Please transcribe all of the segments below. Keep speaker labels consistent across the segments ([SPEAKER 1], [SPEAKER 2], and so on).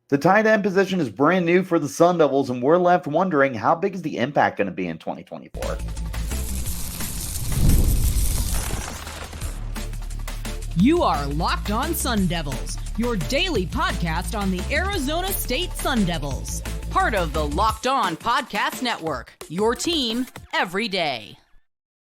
[SPEAKER 1] The tight end position is brand new for the Sun Devils, and we're left wondering how big is the impact going to be in 2024?
[SPEAKER 2] You are Locked On Sun Devils, your daily podcast on the Arizona State Sun Devils. Part of the Locked On Podcast Network, your team every day.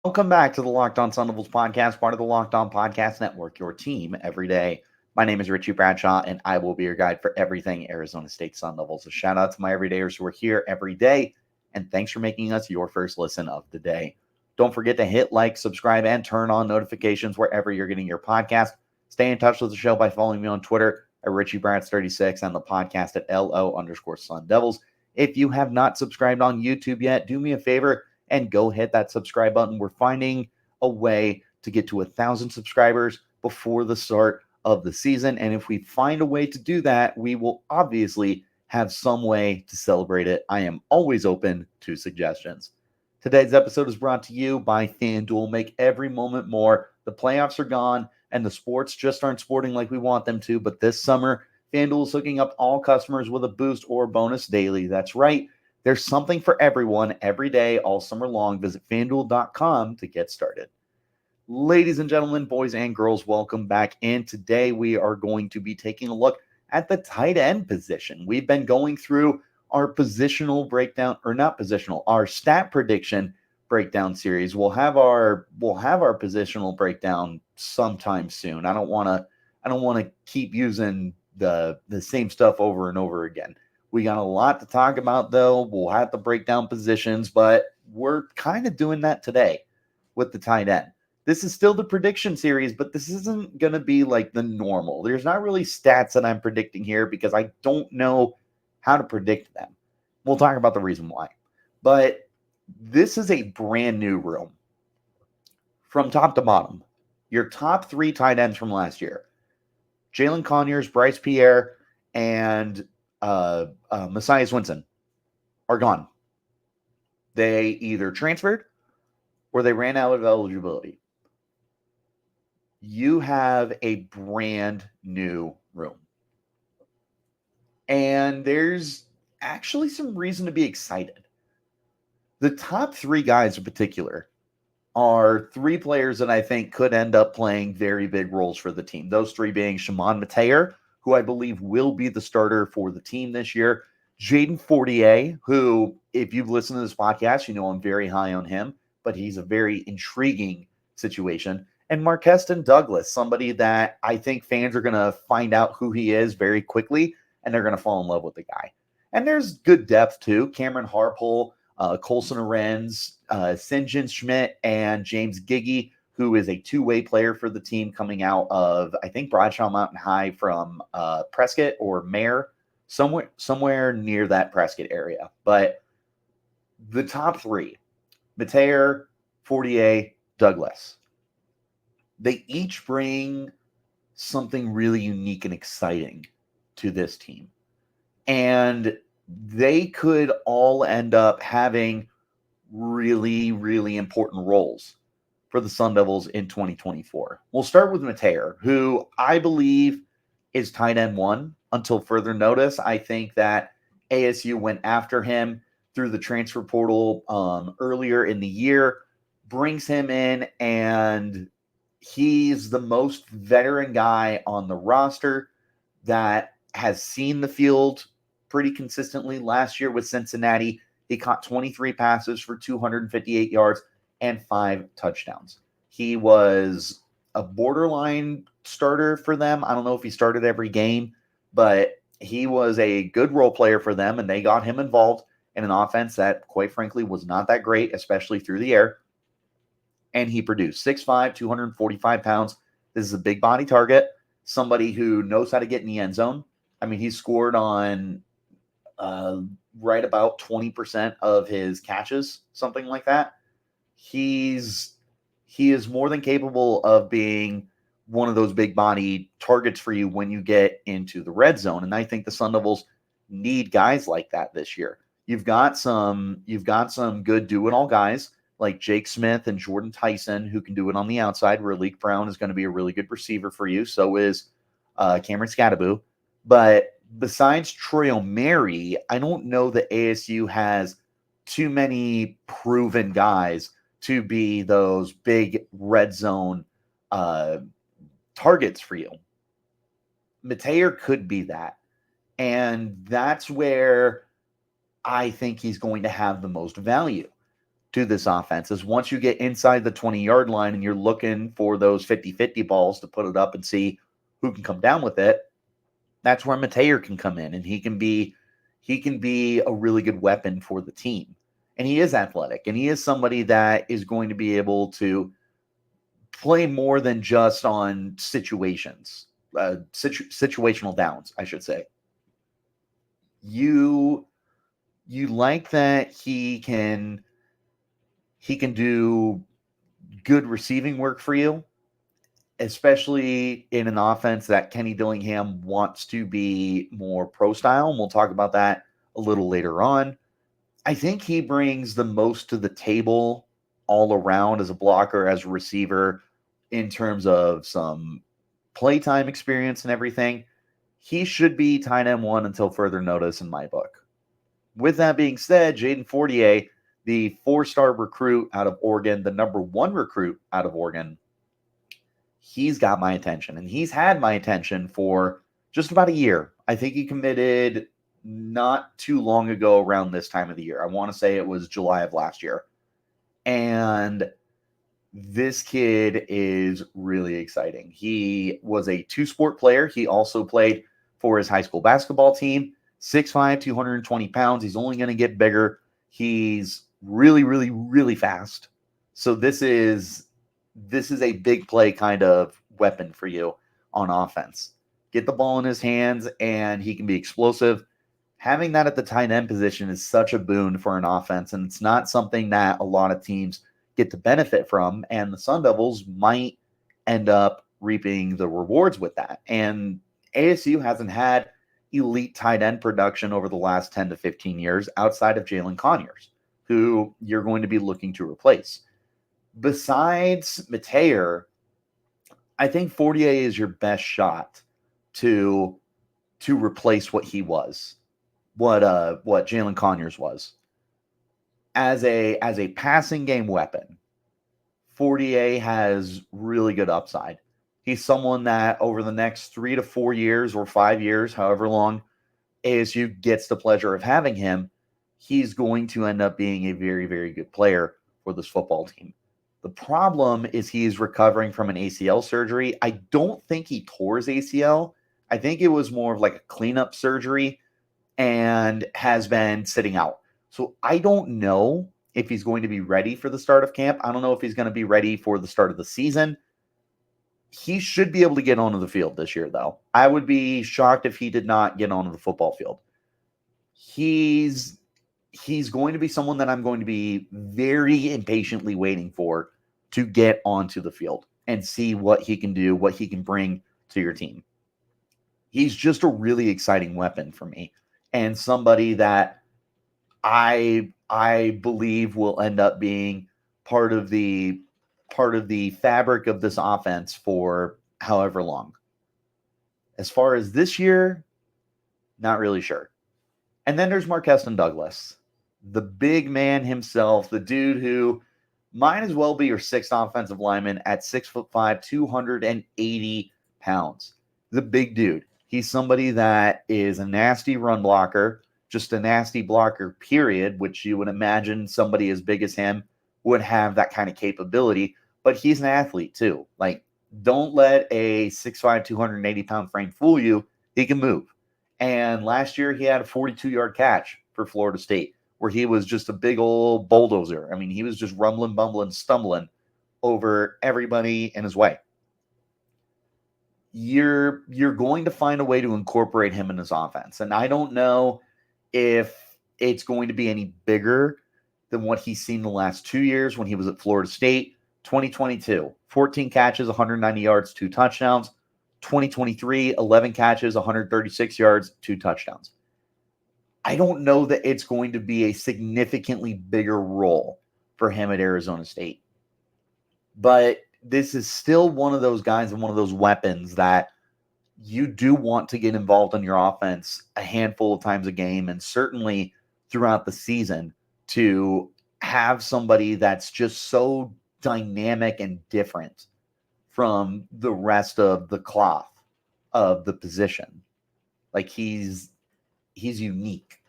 [SPEAKER 1] Welcome back to the Locked On Sun Devils podcast, part of the Locked On Podcast Network, your team every day. My name is Richie Bradshaw, and I will be your guide for everything Arizona State Sun Devils. A shout out to my everydayers who are here every day, and thanks for making us your first listen of the day. Don't forget to hit like, subscribe, and turn on notifications wherever you're getting your podcast. Stay in touch with the show by following me on Twitter at RichieBrads36 and the podcast at LO_Sun Devils. If you have not subscribed on YouTube yet, do me a favor and go hit that subscribe button. We're finding a way to get to 1,000 subscribers before the start of the season. And if we find a way to do that, we will obviously have some way to celebrate it. I am always open to suggestions. Today's episode is brought to you by FanDuel. Make every moment more. The playoffs are gone, and the sports just aren't sporting like we want them to. But this summer, FanDuel is hooking up all customers with a boost or bonus daily. That's right. There's something for everyone every day, all summer long. Visit FanDuel.com to get started. Ladies and gentlemen, boys and girls, welcome back. And today we are going to be taking a look at the tight end position. We've been going through our positional breakdown, or not positional, our stat prediction breakdown series. We'll have our positional breakdown sometime soon. I don't want to keep using the same stuff over and over again. We got a lot to talk about, though. We'll have to break down positions, but we're kind of doing that today with the tight end. This is still the prediction series, but this isn't going to be like the normal. There's not really stats that I'm predicting here because I don't know how to predict them. We'll talk about the reason why. But this is a brand new room from top to bottom. Your top three tight ends from last year: Jalin Conyers, Bryce Pierre, and Messiah Swinson are gone. They either transferred or they ran out of eligibility. You have a brand new room. And there's actually some reason to be excited. The top three guys in particular are three players that I think could end up playing very big roles for the team. Those three being Chamon, Metayer, who I believe will be the starter for the team this year; Jayden Fortier, who, if you've listened to this podcast, you know I'm very high on him, but he's a very intriguing situation; and Markeston Douglas, somebody that I think fans are going to find out who he is very quickly, and they're going to fall in love with the guy. And there's good depth, too. Cameron Harpole, Colson Arenz, Sinjin Schmidt, and James Giggy, who is a two-way player for the team coming out of, I think, Bradshaw Mountain High from Prescott or Mare, somewhere near that Prescott area. But the top three, Metayer, Fortier, Douglas, they each bring something really unique and exciting to this team. And they could all end up having really, really important roles for the Sun Devils in 2024. We'll start with Metayer, who I believe is tight end one until further notice. I think that ASU went after him through the transfer portal earlier in the year, brings him in, and he's the most veteran guy on the roster that has seen the field pretty consistently. Last year with Cincinnati, he caught 23 passes for 258 yards and 5 touchdowns. He was a borderline starter for them. I don't know if he started every game, but he was a good role player for them, and they got him involved in an offense that, quite frankly, was not that great, especially through the air. And he produced 6'5", 245 pounds. This is a big body target, somebody who knows how to get in the end zone. I mean, he scored on right about 20% of his catches, something like that. He is more than capable of being one of those big body targets for you when you get into the red zone. And I think the Sun Devils need guys like that this year. You've got some good do-it-all guys like Jake Smith and Jordan Tyson who can do it on the outside. Raleek Brown is going to be a really good receiver for you. So is Cameron Scadaboo. But besides Troy O'Mary, I don't know that ASU has too many proven guys to be those big red zone targets for you. Metayer could be that. And that's where I think he's going to have the most value to this offense is once you get inside the 20-yard line and you're looking for those 50-50 balls to put it up and see who can come down with it. That's where Metayer can come in, and he can be a really good weapon for the team. And he is athletic, and he is somebody that is going to be able to play more than just on situations, situational downs, I should say. You like that he can do good receiving work for you, especially in an offense that Kenny Dillingham wants to be more pro style. And we'll talk about that a little later on. I think he brings the most to the table all around as a blocker, as a receiver, in terms of some playtime experience and everything. He should be tight end one until further notice in my book. With that being said, Jayden Fortier, the 4-star recruit out of Oregon, the number 1 recruit out of Oregon, he's got my attention, and he's had my attention for just about a year. I think he committed not too long ago around this time of the year. I want to say it was July of last year. And this kid is really exciting. He was a 2-sport player. He also played for his high school basketball team. 6'5", 220 pounds. He's only going to get bigger. He's really, really, really fast. So this is a big play kind of weapon for you on offense. Get the ball in his hands, and he can be explosive. Having that at the tight end position is such a boon for an offense, and it's not something that a lot of teams get to benefit from, and the Sun Devils might end up reaping the rewards with that. And ASU hasn't had elite tight end production over the last 10 to 15 years outside of Jalin Conyers, who you're going to be looking to replace. Besides Metayer, I think Fortier is your best shot to replace what he was, what Jalin Conyers was. As a passing game weapon, Fortier has really good upside. He's someone that over the next 3 to 4 years or 5 years, however long ASU gets the pleasure of having him, he's going to end up being a very, very good player for this football team. The problem is he's recovering from an ACL surgery. I don't think he tore his ACL. I think it was more of like a cleanup surgery and has been sitting out. So I don't know if he's going to be ready for the start of camp. I don't know if he's going to be ready for the start of the season. He should be able to get onto the field this year, though. I would be shocked if he did not get onto the football field. He's going to be someone that I'm going to be very impatiently waiting for to get onto the field and see what he can do, what he can bring to your team. He's just a really exciting weapon for me, and somebody that I believe will end up being part of the fabric of this offense for however long. As far as this year, not really sure. And then there's Markeston Douglas, the big man himself, the dude who might as well be your 6th offensive lineman at 6'5", 280 pounds. The big dude. He's somebody that is a nasty run blocker, just a nasty blocker, period, which you would imagine somebody as big as him would have that kind of capability, but he's an athlete too. Like, don't let a 6'5", 280-pound frame fool you. He can move. And last year he had a 42-yard catch for Florida State where he was just a big old bulldozer. I mean, he was just rumbling, bumbling, stumbling over everybody in his way. You're going to find a way to incorporate him in his offense. And I don't know if it's going to be any bigger than what he's seen the last 2 years when he was at Florida State. 2022, 14 catches, 190 yards, 2 touchdowns. 2023, 11 catches, 136 yards, 2 touchdowns. I don't know that it's going to be a significantly bigger role for him at Arizona State. But this is still one of those guys and one of those weapons that you do want to get involved in your offense a handful of times a game, and certainly throughout the season, to have somebody that's just so dynamic and different from the rest of the cloth of the position. Like he's unique.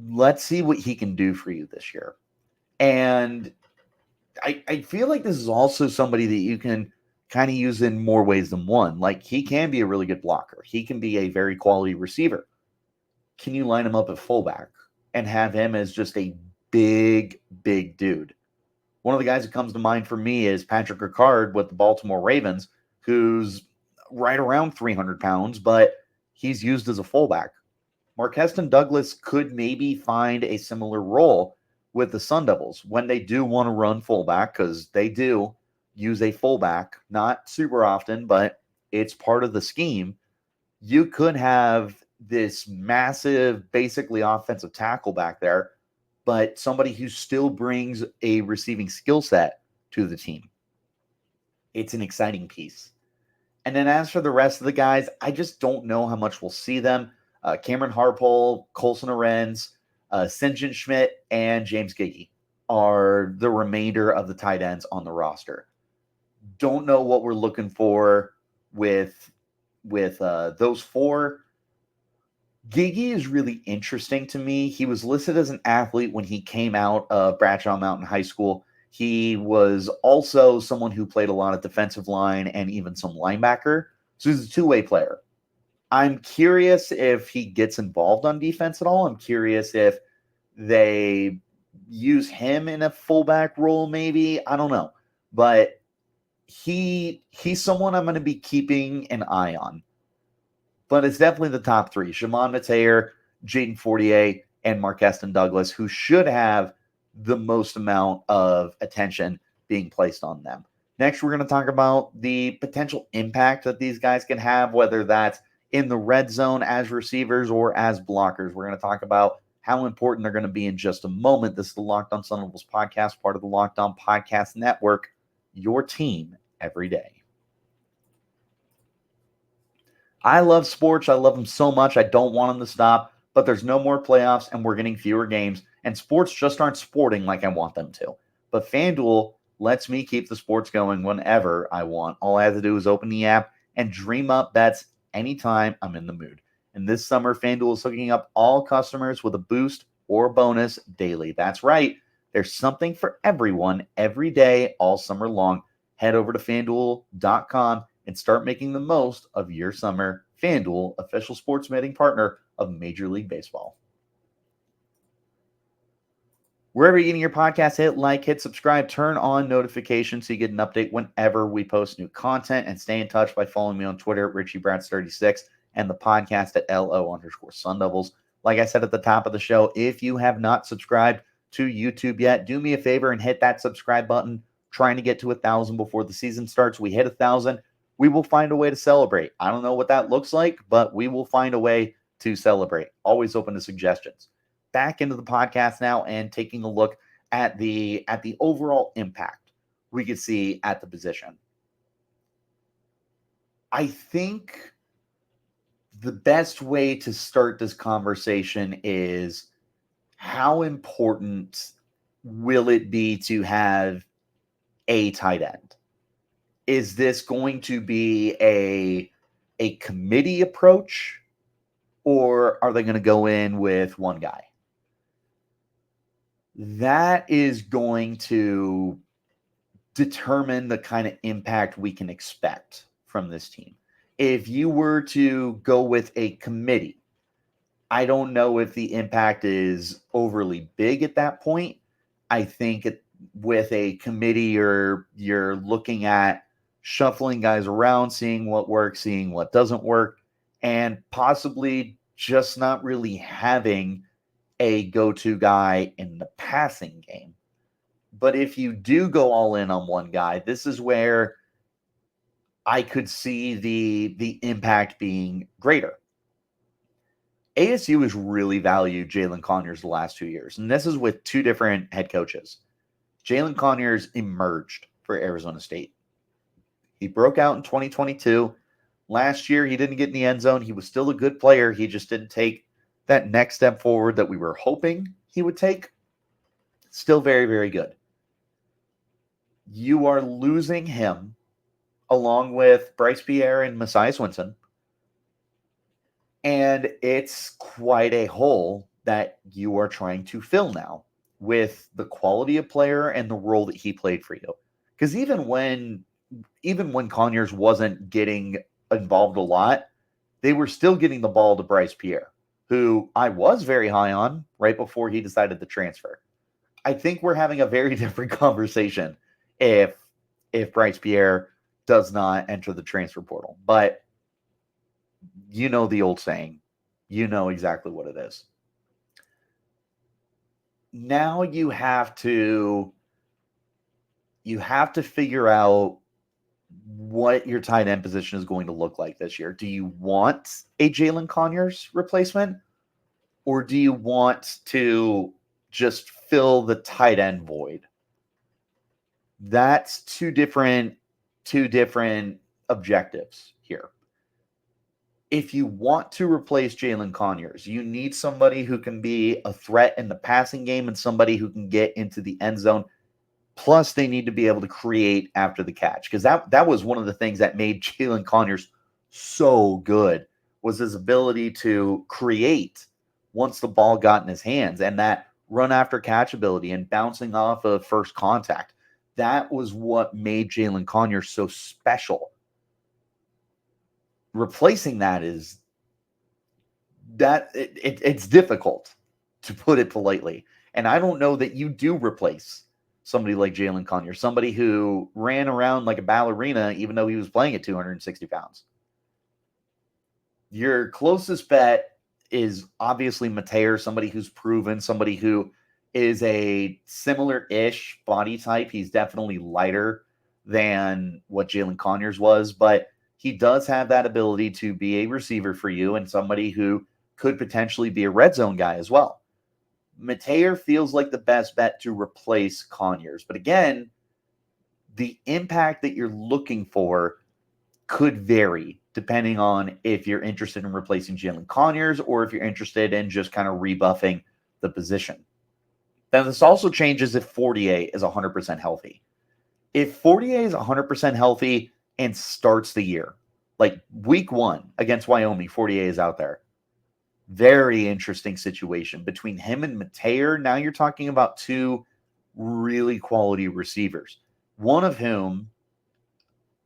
[SPEAKER 1] Let's see what he can do for you this year. And I feel like this is also somebody that you can kind of use in more ways than one. Like he can be a really good blocker. He can be a very quality receiver. Can you line him up at fullback and have him as just a big, big dude? One of the guys that comes to mind for me is Patrick Ricard with the Baltimore Ravens, who's right around 300 pounds, but he's used as a fullback. Markeston Douglas could maybe find a similar role with the Sun Devils when they do want to run fullback, because they do use a fullback, not super often, but it's part of the scheme. You could have this massive, basically offensive tackle back there, but somebody who still brings a receiving skill set to the team. It's an exciting piece. And then as for the rest of the guys, I just don't know how much we'll see them. Cameron Harpole, Colson Arends, St. John Schmidt, and James Giggy are the remainder of the tight ends on the roster. Don't know what we're looking for with those four. Giggy is really interesting to me. He was listed as an athlete when he came out of Bradshaw Mountain High School. He was also someone who played a lot of defensive line and even some linebacker. So he's a two-way player. I'm curious if he gets involved on defense at all. I'm curious if they use him in a fullback role, maybe. I don't know. But he's someone I'm going to be keeping an eye on. But it's definitely the top three: Chamon, Metayer, Jayden Fortier, and Markeston Douglas, who should have the most amount of attention being placed on them. Next, we're going to talk about the potential impact that these guys can have, whether that's in the red zone as receivers or as blockers. We're going to talk about how important they're going to be in just a moment. This is the Locked On Sun Devils podcast, part of the Locked On Podcast Network, your team every day. I love sports. I love them so much. I don't want them to stop, but there's no more playoffs and we're getting fewer games, and sports just aren't sporting like I want them to. But FanDuel lets me keep the sports going whenever I want. All I have to do is open the app and dream up bets anytime I'm in the mood. And this summer, FanDuel is hooking up all customers with a boost or bonus daily. That's right. There's something for everyone every day, all summer long. Head over to FanDuel.com and start making the most of your summer. FanDuel, official sports betting partner of Major League Baseball. Wherever you're getting your podcast, hit like, hit subscribe, turn on notifications so you get an update whenever we post new content, and stay in touch by following me on Twitter at RichieBrads36 and the podcast at LO_Sun Devils. Like I said at the top of the show, if you have not subscribed to YouTube yet, do me a favor and hit that subscribe button. Trying to get to 1,000 before the season starts. We hit 1,000. We will find a way to celebrate. I don't know what that looks like, but we will find a way to celebrate. Always open to suggestions. Back into the podcast now and taking a look at the overall impact we could see at the position. I think the best way to start this conversation is, how important will it be to have a tight end? Is this going to be a committee approach, or are they going to go in with one guy? That is going to determine the kind of impact we can expect from this team. If you were to go with a committee, I don't know if the impact is overly big at that point. I think with a committee, you're looking at shuffling guys around, seeing what works, seeing what doesn't work, and possibly just not really having a go-to guy in the passing game. But if you do go all in on one guy, this is where I could see the impact being greater. ASU has really valued Jalin Conyers the last 2 years, and this is with two different head coaches. Jalin Conyers emerged for Arizona State. He broke out in 2022, Last year, he didn't get in the end zone. He was still a good player. He just didn't take that next step forward that we were hoping he would take. Still very, very good. You are losing him along with Bryce Pierre and Messiah Swinson. And it's quite a hole that you are trying to fill now with the quality of player and the role that he played for you. Because even when Conyers wasn't getting involved a lot, they were still getting the ball to Bryce Pierre, who I was very high on right before he decided to transfer. I think we're having a very different conversation if Bryce Pierre does not enter the transfer portal. But you know the old saying. You know exactly what it is. Now you have to figure out what your tight end position is going to look like this year. Do you want a Jalin Conyers replacement, or do you want to just fill the tight end void? That's two different objectives here. If you want to replace Jalin Conyers, you need somebody who can be a threat in the passing game and somebody who can get into the end zone. Plus, they need to be able to create after the catch, because that was one of the things that made Jalin Conyers so good, was his ability to create once the ball got in his hands, and that run after catch ability and bouncing off of first contact. That was what made Jalin Conyers so special. Replacing that is it's difficult, to put it politely. And I don't know that you do replace somebody like Jalin Conyers, somebody who ran around like a ballerina, even though he was playing at 260 pounds. Your closest bet is obviously Metayer, somebody who's proven, somebody who is a similar-ish body type. He's definitely lighter than what Jalin Conyers was, but he does have that ability to be a receiver for you and somebody who could potentially be a red zone guy as well. Metayer feels like the best bet to replace Conyers. But again, the impact that you're looking for could vary depending on if you're interested in replacing Jalin Conyers or if you're interested in just kind of rebuffing the position. Now, this also changes if Fortier is 100% healthy. If Fortier is 100% healthy and starts the year, like week 1 against Wyoming, Fortier is out there. Very interesting situation between him and Metayer. Now you're talking about two really quality receivers, one of whom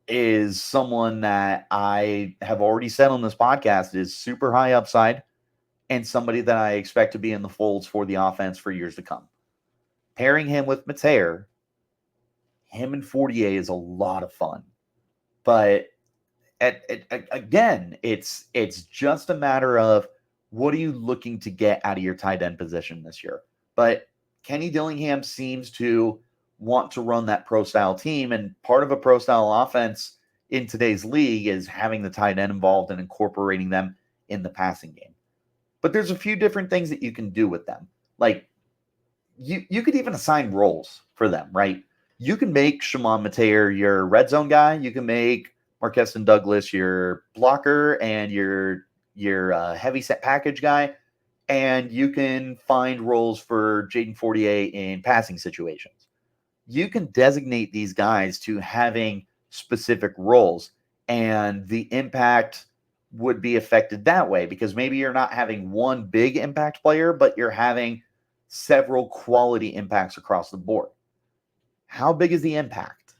[SPEAKER 1] is someone that I have already said on this podcast is super high upside and somebody that I expect to be in the folds for the offense for years to come. Pairing him with Metayer, him and Fortier is a lot of fun. But again, it's just a matter of what are you looking to get out of your tight end position this year? But Kenny Dillingham seems to want to run that pro-style team, and part of a pro-style offense in today's league is having the tight end involved and incorporating them in the passing game. But there's a few different things that you can do with them. Like, you could even assign roles for them, right? You can make Chamon Metayer your red zone guy. You can make Markeston Douglas your blocker and your heavy set package guy. And you can find roles for Jayden Fortier in passing situations. You can designate these guys to having specific roles, and the impact would be affected that way, because maybe you're not having one big impact player, but you're having several quality impacts across the board. How big is the impact?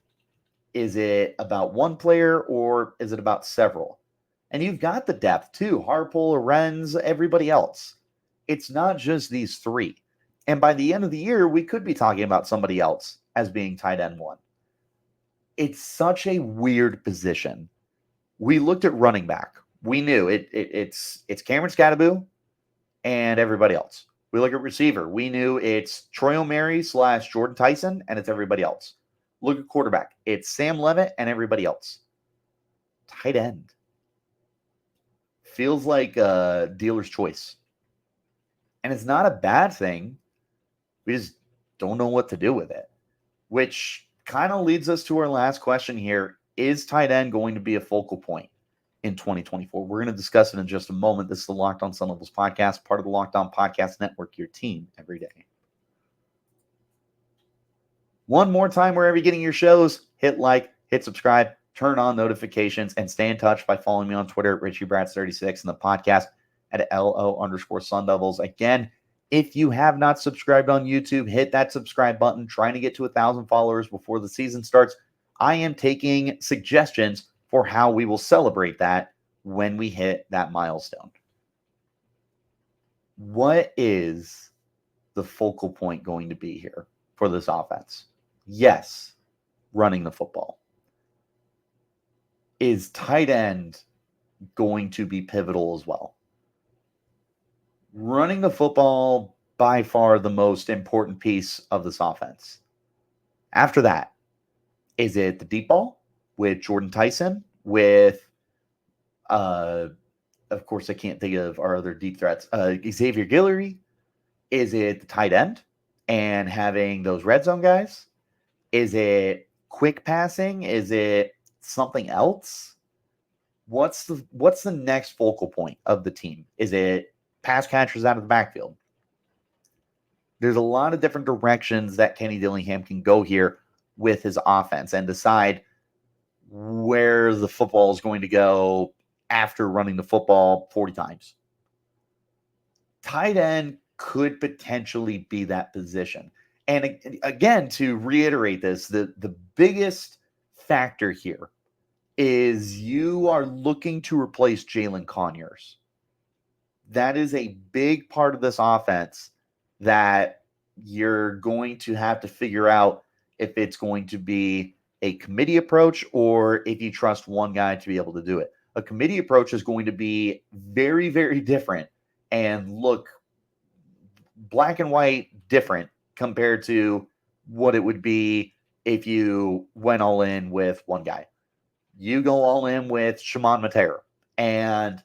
[SPEAKER 1] Is it about one player or is it about several? And you've got the depth too. Harpole, Arenz, everybody else. It's not just these three. And by the end of the year, we could be talking about somebody else as being tight end one. It's such a weird position. We looked at running back. We knew it's Cameron Scadaboo and everybody else. We look at receiver. We knew it's Troy O'Mary / Jordan Tyson, and it's everybody else. Look at quarterback. It's Sam Levitt and everybody else. Tight end. Feels like a dealer's choice. And it's not a bad thing. We just don't know what to do with it. Which kind of leads us to our last question here. Is tight end going to be a focal point? in 2024. We're going to discuss it in just a moment. This is the Locked On Sun Devils podcast, part of the Locked On Podcast Network, your team every day. One more time, wherever you're getting your shows, hit like, hit subscribe, turn on notifications, and stay in touch by following me on Twitter at Richie Bradshaw36 and the podcast at LO_Sun Devils. Again, if you have not subscribed on YouTube, hit that subscribe button. Trying to get to 1,000 followers before the season starts. I am taking suggestions for how we will celebrate that when we hit that milestone. What is the focal point going to be here for this offense? Yes, running the football. Is tight end going to be pivotal as well? Running the football, by far the most important piece of this offense. After that, is it the deep ball with Jordan Tyson, with, of course, I can't think of our other deep threats, Xavier Guillory? Is it the tight end and having those red zone guys? Is it quick passing? Is it something else? What's the next focal point of the team? Is it pass catchers out of the backfield? There's a lot of different directions that Kenny Dillingham can go here with his offense and decide where the football is going to go after running the football 40 times. Tight end could potentially be that position. And again, to reiterate this, the biggest factor here is you are looking to replace Jalin Conyers. That is a big part of this offense that you're going to have to figure out if it's going to be a committee approach or if you trust one guy to be able to do it. A committee approach is going to be very, very different and look black and white different compared to what it would be if you went all in with one guy. You go all in with Chamon Metayer, and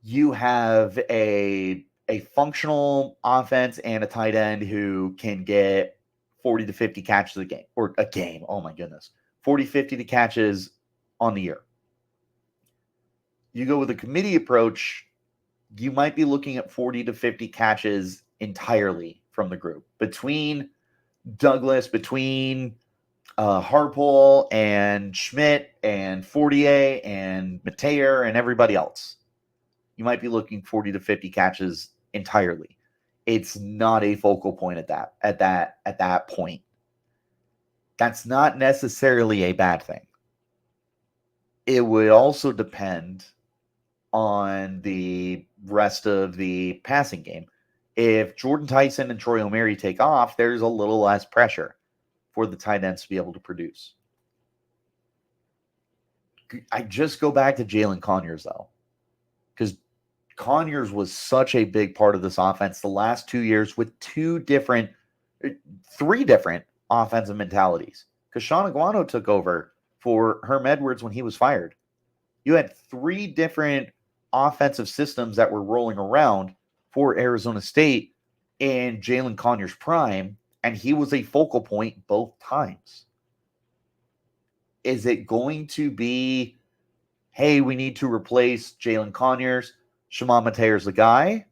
[SPEAKER 1] you have a functional offense and a tight end who can get 40 to 50 catches a game, or a game. Oh my goodness. 40, 50 to catches on the year. You go with a committee approach, you might be looking at 40 to 50 catches entirely from the group. Between Douglas, between Harpole and Schmidt and Fortier and Metayer and everybody else, you might be looking 40 to 50 catches entirely. It's not a focal point at that point. That's not necessarily a bad thing. It would also depend on the rest of the passing game. If Jordan Tyson and Troy O'Mary take off, there's a little less pressure for the tight ends to be able to produce. I just go back to Jalin Conyers, though, because Conyers was such a big part of this offense the last 2 years with three different offensive mentalities. Because Sean Aguano took over for Herm Edwards when he was fired. You had three different offensive systems that were rolling around for Arizona State in Jalin Conyers' prime, and he was a focal point both times. Is it going to be, hey, we need to replace Jalin Conyers, Chamon Metayer's the guy?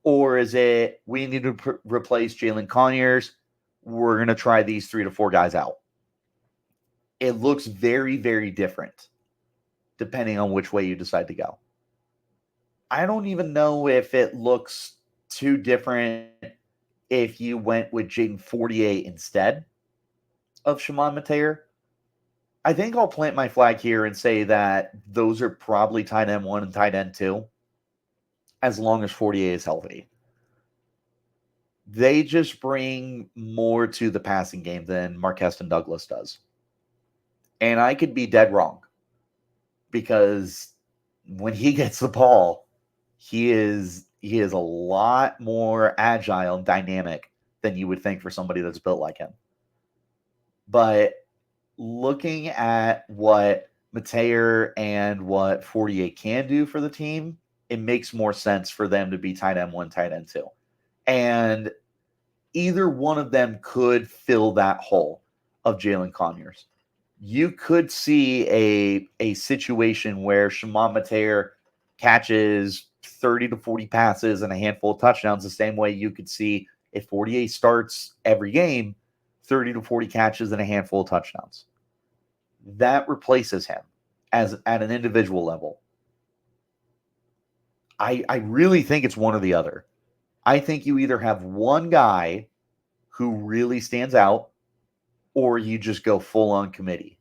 [SPEAKER 1] Or is it, we need to replace Jalin Conyers, we're going to try these 3 to 4 guys out? It looks very, very different depending on which way you decide to go. I don't even know if it looks too different if you went with Jayden Fortier instead of Chamon Metayer. I think I'll plant my flag here and say that those are probably tight end 1 and tight end 2, as long as Fortier is healthy. They just bring more to the passing game than Markeston Douglas does. And I could be dead wrong, because when he gets the ball, he is a lot more agile and dynamic than you would think for somebody that's built like him. But looking at what Metayer and what Fortier can do for the team, it makes more sense for them to be tight end 1, tight end 2. And either one of them could fill that hole of Jalin Conyers. you could see a situation where Chamon Metayer catches 30 to 40 passes and a handful of touchdowns, the same way you could see if Fortier starts every game, 30 to 40 catches and a handful of touchdowns. That replaces him as at an individual level. I really think it's one or the other. I think you either have one guy who really stands out or you just go full on committee.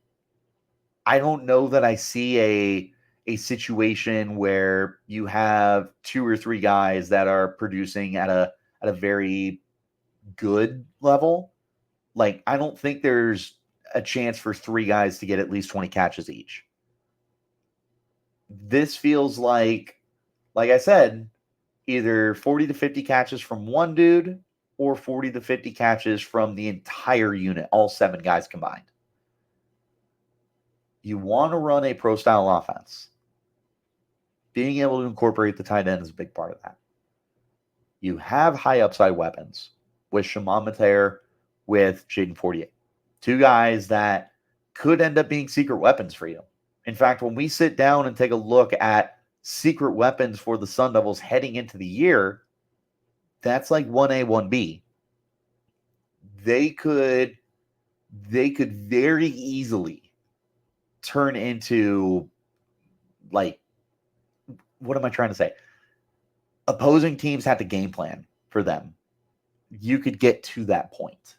[SPEAKER 1] I don't know that I see a situation where you have two or three guys that are producing at a very good level. Like, I don't think there's a chance for three guys to get at least 20 catches each. This feels like I said, either 40 to 50 catches from one dude or 40 to 50 catches from the entire unit, all 7 guys combined. You want to run a pro-style offense. Being able to incorporate the tight end is a big part of that. You have high upside weapons with Chamon Metayer, with Jayden Fortier. 2 guys that could end up being secret weapons for you. In fact, when we sit down and take a look at secret weapons for the Sun Devils heading into the year, that's like 1A, 1B. They could very easily turn into, like, what am I trying to say? Opposing teams have to game plan for them. You could get to that point.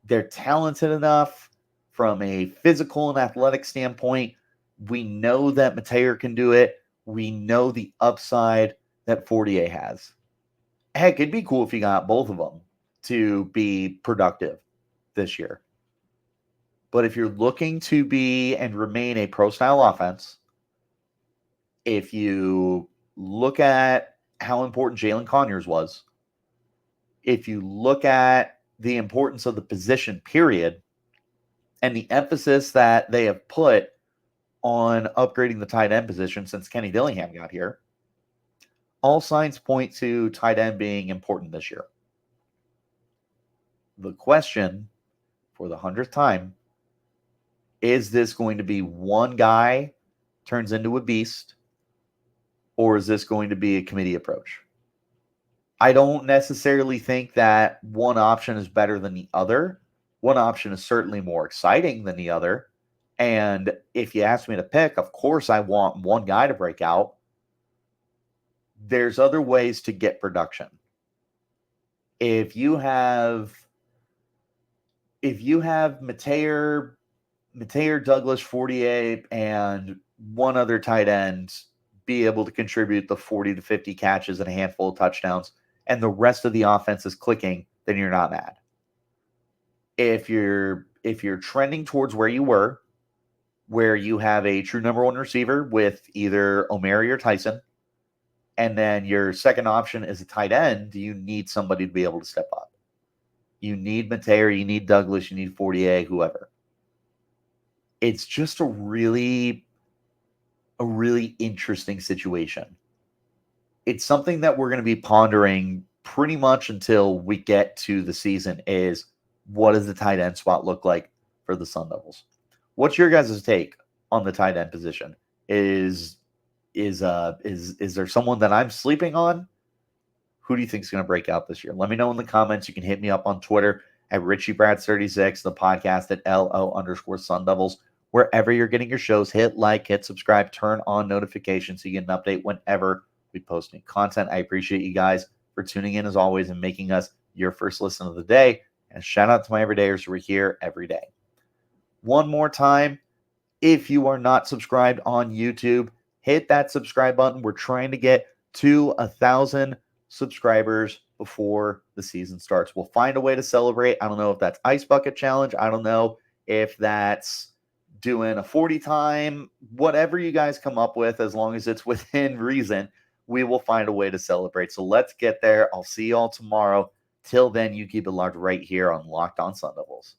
[SPEAKER 1] They're talented enough from a physical and athletic standpoint. We know that Metayer can do it. We know the upside that Fortier has. Heck, it'd be cool if you got both of them to be productive this year. But if you're looking to be and remain a pro-style offense, if you look at how important Jalin Conyers was, if you look at the importance of the position, period, and the emphasis that they have put on upgrading the tight end position since Kenny Dillingham got here, all signs point to tight end being important this year. The question for the 100th time, is this going to be one guy turns into a beast, or is this going to be a committee approach? I don't necessarily think that one option is better than the other. One option is certainly more exciting than the other. And if you ask me to pick, of course I want one guy to break out. There's other ways to get production. If you have Metayer, Douglas, Fortier, and one other tight end be able to contribute the 40 to 50 catches and a handful of touchdowns, and the rest of the offense is clicking, then you're not mad. If you're trending towards where you were, where you have a true number 1 receiver with either Omeri or Tyson, and then your second option is a tight end, you need somebody to be able to step up. You need Metayer, you need Douglas, you need Fortier, whoever. It's just a really interesting situation. It's something that we're going to be pondering pretty much until we get to the season, is what does the tight end spot look like for the Sun Devils? What's your guys' take on the tight end position? Is there someone that I'm sleeping on? Who do you think is going to break out this year? Let me know in the comments. You can hit me up on Twitter at RichieBrads36, the podcast at LO_Sun Devils. Wherever you're getting your shows, hit like, hit subscribe, turn on notifications so you get an update whenever we post new content. I appreciate you guys for tuning in as always and making us your first listen of the day. And shout out to my everydayers who are here every day. One more time, if you are not subscribed on YouTube, hit that subscribe button. We're trying to get to 1,000 subscribers before the season starts. We'll find a way to celebrate. I don't know if that's Ice Bucket Challenge. I don't know if that's doing a 40 time, whatever you guys come up with, as long as it's within reason, we will find a way to celebrate. So let's get there. I'll see you all tomorrow. Till then, you keep it locked right here on Locked On Sun Devils.